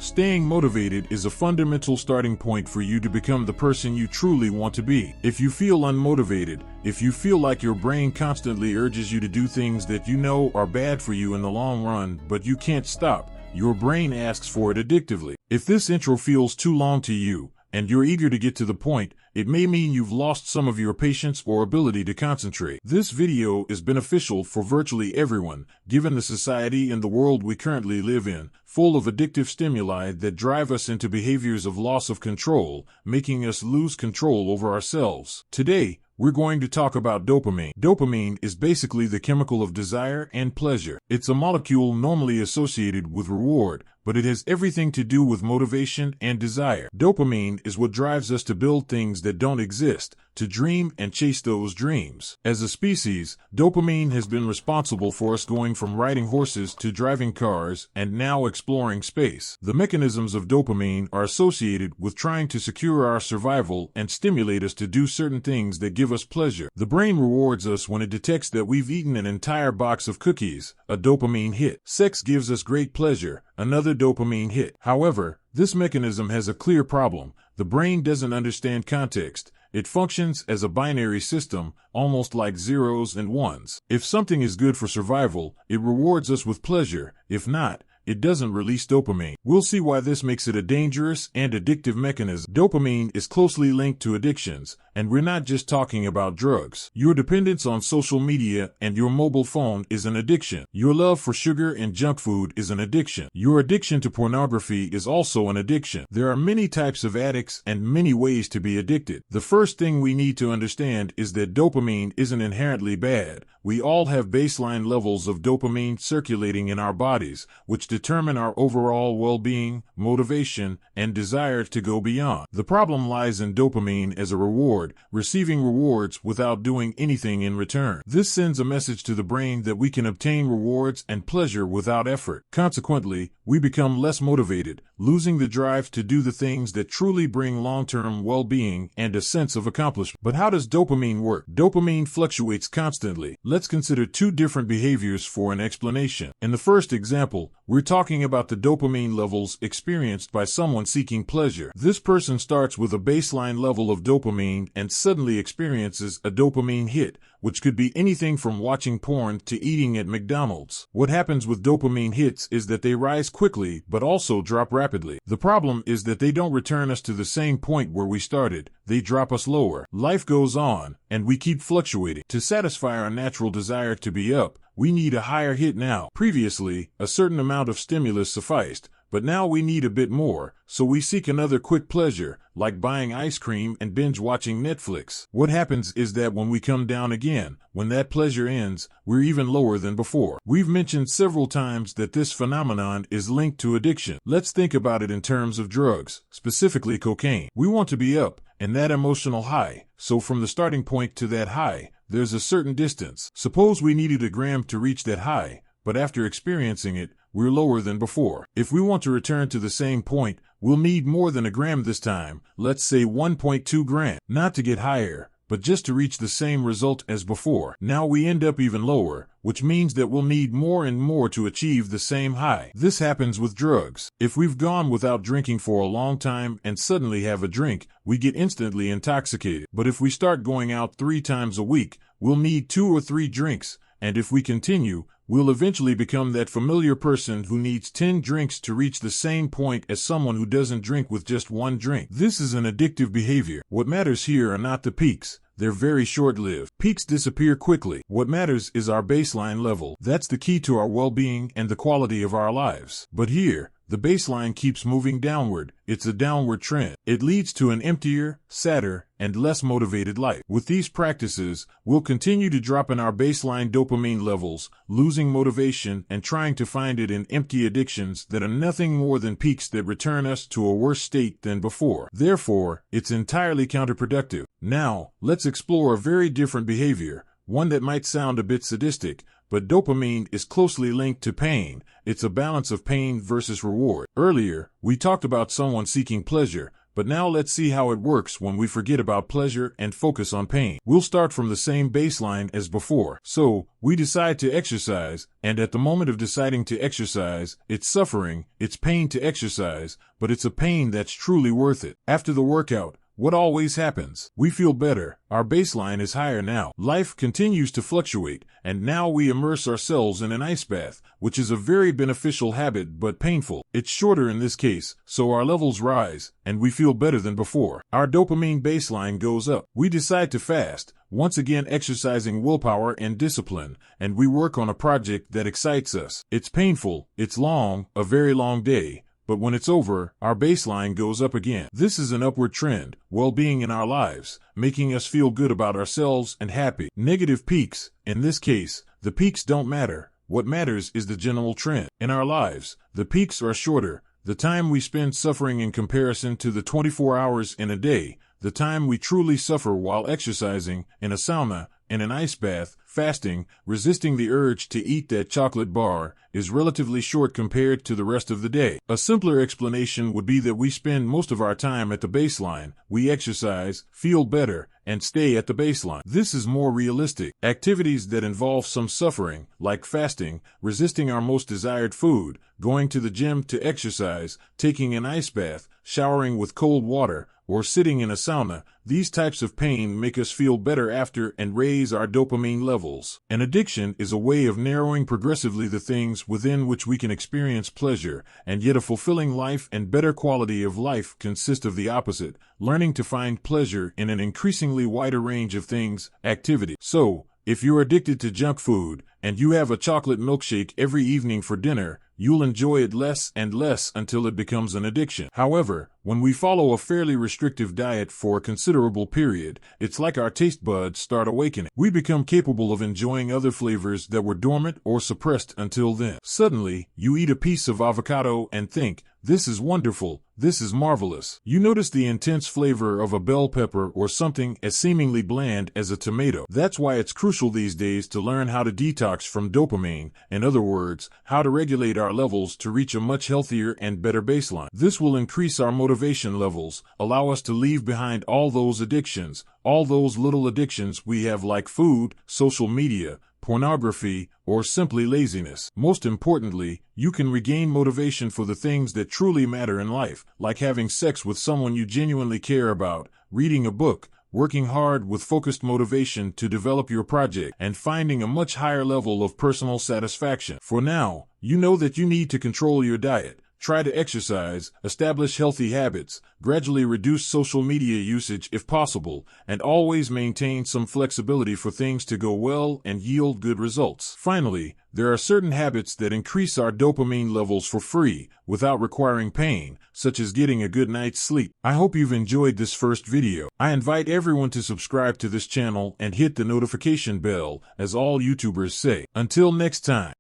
Staying motivated is a fundamental starting point for you to become the person you truly want to be. If you feel unmotivated, if you feel like your brain constantly urges you to do things that you know are bad for you in the long run, but you can't stop, your brain asks for it addictively. If this intro feels too long to you, and you're eager to get to the point, it may mean you've lost some of your patience or ability to concentrate. This video is beneficial for virtually everyone, given the society and the world we currently live in, full of addictive stimuli that drive us into behaviors of loss of control, making us lose control over ourselves. Today, we're going to talk about dopamine. Dopamine is basically the chemical of desire and pleasure. It's a molecule normally associated with reward, but it has everything to do with motivation and desire. Dopamine is what drives us to build things that don't exist, to dream and chase those dreams. As a species, dopamine has been responsible for us going from riding horses to driving cars and now exploring space. The mechanisms of dopamine are associated with trying to secure our survival and stimulate us to do certain things that give us pleasure. The brain rewards us when it detects that we've eaten an entire box of cookies, a dopamine hit. Sex gives us great pleasure, another dopamine hit. However, this mechanism has a clear problem. The brain doesn't understand context. It functions as a binary system, almost like zeros and ones. If something is good for survival, it rewards us with pleasure. If not, it doesn't release dopamine. We'll see why this makes it a dangerous and addictive mechanism. Dopamine is closely linked to addictions, and we're not just talking about drugs. Your dependence on social media and your mobile phone is an addiction. Your love for sugar and junk food is an addiction. Your addiction to pornography is also an addiction. There are many types of addicts and many ways to be addicted. The first thing we need to understand is that dopamine isn't inherently bad. We all have baseline levels of dopamine circulating in our bodies, which determine our overall well-being, motivation, and desire to go beyond. The problem lies in dopamine as a reward, receiving rewards without doing anything in return. This sends a message to the brain that we can obtain rewards and pleasure without effort. Consequently, we become less motivated, losing the drive to do the things that truly bring long-term well-being and a sense of accomplishment. But how does dopamine work? Dopamine fluctuates constantly. Let's consider two different behaviors for an explanation. In the first example, we're talking about the dopamine levels experienced by someone seeking pleasure. This person starts with a baseline level of dopamine and suddenly experiences a dopamine hit, which could be anything from watching porn to eating at McDonald's. What happens with dopamine hits is that they rise quickly but also drop rapidly. The problem is that they don't return us to the same point where we started. They drop us lower. Life goes on, and we keep fluctuating. To satisfy our natural desire to be up, we need a higher hit now. Previously, a certain amount of stimulus sufficed, but now we need a bit more, so we seek another quick pleasure, like buying ice cream and binge-watching Netflix. What happens is that when we come down again, when that pleasure ends, we're even lower than before. We've mentioned several times that this phenomenon is linked to addiction. Let's think about it in terms of drugs, specifically cocaine. We want to be up, and that emotional high, so from the starting point to that high, there's a certain distance. Suppose we needed a gram to reach that high, but after experiencing it, we're lower than before. If we want to return to the same point, we'll need more than a gram this time, let's say 1.2 grams. Not to get higher, but just to reach the same result as before. Now we end up even lower, which means that we'll need more and more to achieve the same high. This happens with drugs. If we've gone without drinking for a long time and suddenly have a drink, we get instantly intoxicated. But if we start going out 3 times a week, we'll need 2 or 3 drinks, and if we continue, we'll eventually become that familiar person who needs 10 drinks to reach the same point as someone who doesn't drink with just 1 drink. This is an addictive behavior. What matters here are not the peaks. They're very short-lived. Peaks disappear quickly. What matters is our baseline level. That's the key to our well-being and the quality of our lives. But here, the baseline keeps moving downward. It's a downward trend. It leads to an emptier, sadder, and less motivated life. With these practices, we'll continue to drop in our baseline dopamine levels, losing motivation and trying to find it in empty addictions that are nothing more than peaks that return us to a worse state than before. Therefore, it's entirely counterproductive. Now, let's explore a very different behavior, one that might sound a bit sadistic, but dopamine is closely linked to pain. It's a balance of pain versus reward. Earlier, we talked about someone seeking pleasure, But now let's see how it works when we forget about pleasure and focus on pain. We'll start from the same baseline as before. So, we decide to exercise, and at the moment of deciding to exercise, it's suffering, it's pain to exercise, but it's a pain that's truly worth it. After the workout, what always happens? We feel better. Our baseline is higher now. Life continues to fluctuate, and now we immerse ourselves in an ice bath, which is a very beneficial habit but painful. It's shorter in this case, so our levels rise, and we feel better than before. Our dopamine baseline goes up. We decide to fast, once again exercising willpower and discipline, and we work on a project that excites us. It's painful, it's long, a very long day. But when it's over, our baseline goes up again. This is an upward trend, well-being in our lives, making us feel good about ourselves and happy. Negative peaks, in this case, the peaks don't matter. What matters is the general trend. In our lives, the peaks are shorter. The time we spend suffering in comparison to the 24 hours in a day, the time we truly suffer while exercising, in a sauna, in an ice bath, fasting, resisting the urge to eat that chocolate bar, is relatively short compared to the rest of the day. A simpler explanation would be that we spend most of our time at the baseline, we exercise, feel better, and stay at the baseline. This is more realistic. Activities that involve some suffering, like fasting, resisting our most desired food, going to the gym to exercise, taking an ice bath, showering with cold water, or sitting in a sauna, these types of pain make us feel better after and raise our dopamine levels. An addiction is a way of narrowing progressively the things within which we can experience pleasure, and yet a fulfilling life and better quality of life consist of the opposite, learning to find pleasure in an increasingly wider range of things, activity. So, if you're addicted to junk food, and you have a chocolate milkshake every evening for dinner, you'll enjoy it less and less until it becomes an addiction. However, when we follow a fairly restrictive diet for a considerable period, it's like our taste buds start awakening. We become capable of enjoying other flavors that were dormant or suppressed until then. Suddenly, you eat a piece of avocado and think, "This is wonderful, this is marvelous." You notice the intense flavor of a bell pepper or something as seemingly bland as a tomato. That's why it's crucial these days to learn how to detox from dopamine, in other words, how to regulate our levels to reach a much healthier and better baseline. This will increase our motivation levels, allow us to leave behind all those addictions, all those little addictions we have like food, social media, pornography, or simply laziness. Most importantly, you can regain motivation for the things that truly matter in life, like having sex with someone you genuinely care about, reading a book, working hard with focused motivation to develop your project, and finding a much higher level of personal satisfaction. For now, you know that you need to control your diet. Try to exercise, establish healthy habits, gradually reduce social media usage if possible, and always maintain some flexibility for things to go well and yield good results. Finally, there are certain habits that increase our dopamine levels for free, without requiring pain, such as getting a good night's sleep. I hope you've enjoyed this first video. I invite everyone to subscribe to this channel and hit the notification bell, as all YouTubers say. Until next time.